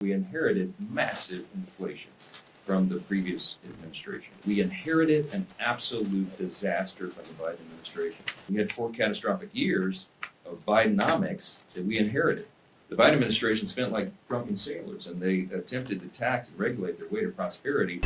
We inherited massive inflation from the previous administration. We inherited an absolute disaster from the Biden administration. We had 4 catastrophic years of Bidenomics that we inherited. The Biden administration spent like drunken sailors, and they attempted to tax and regulate their way to prosperity.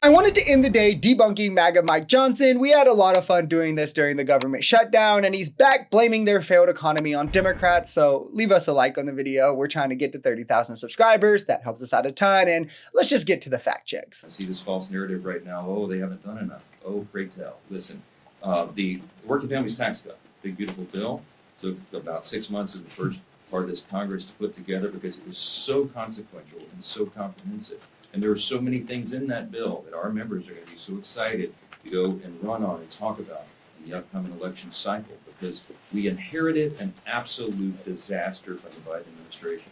I wanted to end the day debunking MAGA Mike Johnson. We had a lot of fun doing this during the government shutdown, and he's back blaming their failed economy on Democrats. So leave us a like on the video. We're trying to get to 30,000 subscribers. That helps us out a ton. And let's just get to the fact checks. I see this false narrative right now. Oh, they haven't done enough. Oh, pray tell. Listen, the Working Families Tax Cut, big beautiful bill, took about 6 months of the first part of this Congress to put together because it was so consequential and so comprehensive. And there are so many things in that bill that our members are going to be so excited to go and run on and talk about in the upcoming election cycle, because we inherited an absolute disaster from the Biden administration.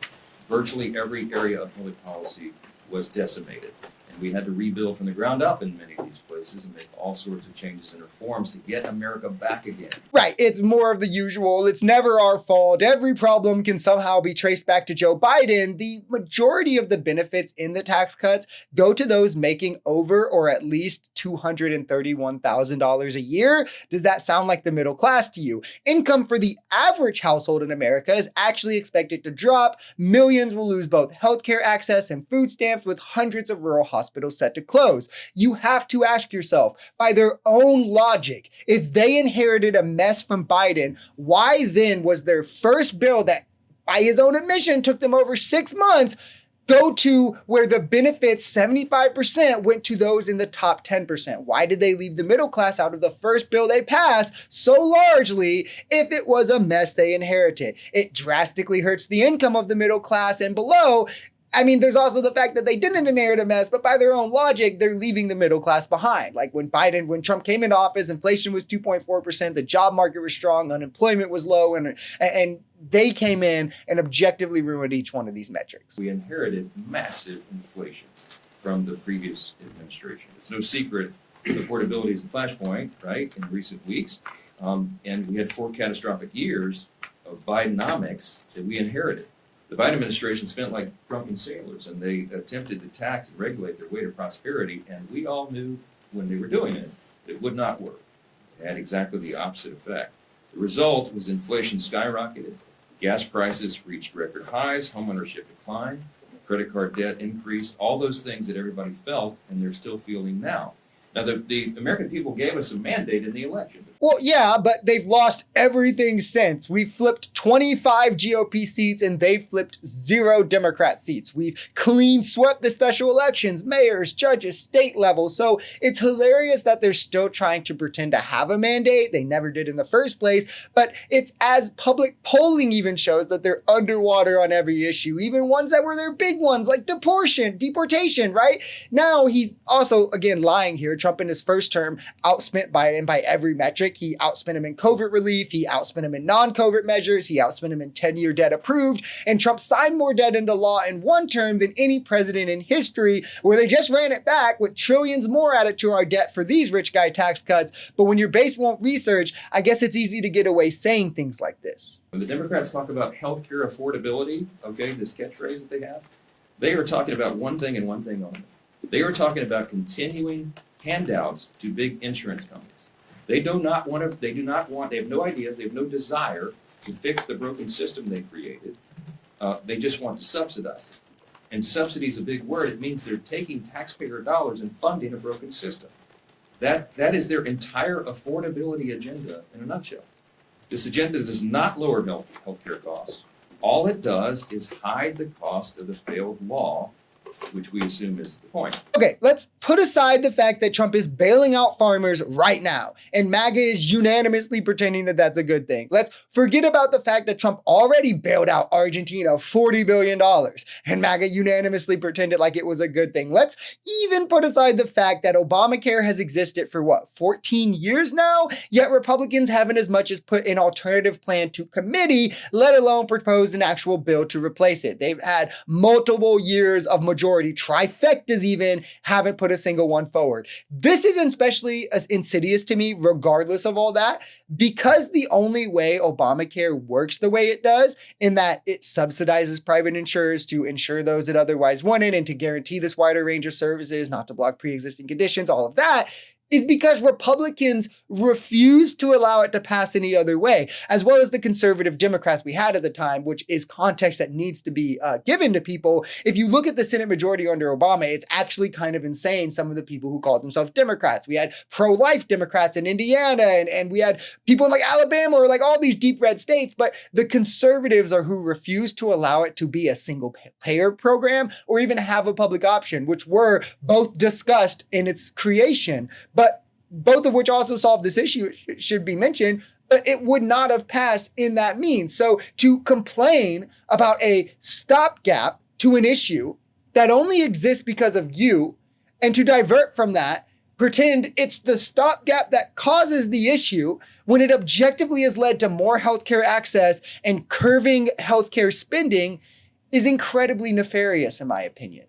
Virtually every area of public policy was decimated, and we had to rebuild from the ground up in many of these places and make all sorts of changes and reforms to get America back again. Right, it's more of the usual. It's never our fault. Every problem can somehow be traced back to Joe Biden. The majority of the benefits in the tax cuts go to those making over or at least $231,000 a year. Does that sound like the middle class to you? Income for the average household in America is actually expected to drop. Millions will lose both healthcare access and food stamps, with hundreds of rural hospitals set to close. You have to ask yourself, by their own logic, if they inherited a mess from Biden, why then was their first bill that, by his own admission, took them over 6 months, go to where the benefits, 75%, went to those in the top 10%? Why did they leave the middle class out of the first bill they passed so largely if it was a mess they inherited? It drastically hurts the income of the middle class and below. I mean, there's also the fact that they didn't inherit a mess, but by their own logic, they're leaving the middle class behind. Like when Trump came into office, inflation was 2.4%, the job market was strong, unemployment was low, and they came in and objectively ruined each one of these metrics. We inherited massive inflation from the previous administration. It's no secret affordability is a flashpoint, right, in recent weeks. And we had 4 catastrophic years of Bidenomics that we inherited. The Biden administration spent like drunken sailors, and they attempted to tax and regulate their way to prosperity, and we all knew when they were doing it, it would not work. It had exactly the opposite effect. The result was inflation skyrocketed, gas prices reached record highs, homeownership declined, credit card debt increased, all those things that everybody felt and they're still feeling now. Now, the American people gave us a mandate in the election. Well, yeah, but they've lost everything since. We flipped 25 GOP seats and they flipped 0 Democrat seats. We've clean swept the special elections, mayors, judges, state level. So it's hilarious that they're still trying to pretend to have a mandate. They never did in the first place, but it's as public polling even shows that they're underwater on every issue, even ones that were their big ones like deportation, right? Now he's also, again, lying here. Trump in his first term outspent Biden by every metric. He outspent him in COVID relief. He outspent him in non-COVID measures. He outspent him in 10-year debt approved. And Trump signed more debt into law in one term than any president in history, where they just ran it back with trillions more added to our debt for these rich guy tax cuts. But when your base won't research, I guess it's easy to get away saying things like this. When the Democrats talk about healthcare affordability, okay, this catchphrase that they have, they are talking about one thing and one thing only. They are talking about continuing handouts to big insurance companies. They have no ideas, they have no desire to fix the broken system they created. They just want to subsidize it. And subsidy is a big word. It means they're taking taxpayer dollars and funding a broken system. That is their entire affordability agenda in a nutshell. This agenda does not lower healthcare costs. All it does is hide the cost of the failed law, which we assume is the point. Okay, let's put aside the fact that Trump is bailing out farmers right now, and MAGA is unanimously pretending that that's a good thing. Let's forget about the fact that Trump already bailed out Argentina $40 billion, and MAGA unanimously pretended like it was a good thing. Let's even put aside the fact that Obamacare has existed for 14 years now, yet Republicans haven't as much as put an alternative plan to committee, let alone proposed an actual bill to replace it. They've had multiple years of majority majority, trifectas even, haven't put a single one forward. This is especially as insidious to me, regardless of all that, because the only way Obamacare works the way it does, in that it subsidizes private insurers to insure those that otherwise wouldn't and to guarantee this wider range of services, not to block pre-existing conditions, all of that, is because Republicans refused to allow it to pass any other way, as well as the conservative Democrats we had at the time, which is context that needs to be given to people. If you look at the Senate majority under Obama, it's actually kind of insane, some of the people who called themselves Democrats. We had pro-life Democrats in Indiana, and we had people in like Alabama or like all these deep red states, but the conservatives are who refused to allow it to be a single payer program or even have a public option, which were both discussed in its creation. But both of which also solve this issue, it should be mentioned, but it would not have passed in that means. So to complain about a stopgap to an issue that only exists because of you, and to divert from that, pretend it's the stopgap that causes the issue when it objectively has led to more healthcare access and curbing healthcare spending, is incredibly nefarious in my opinion.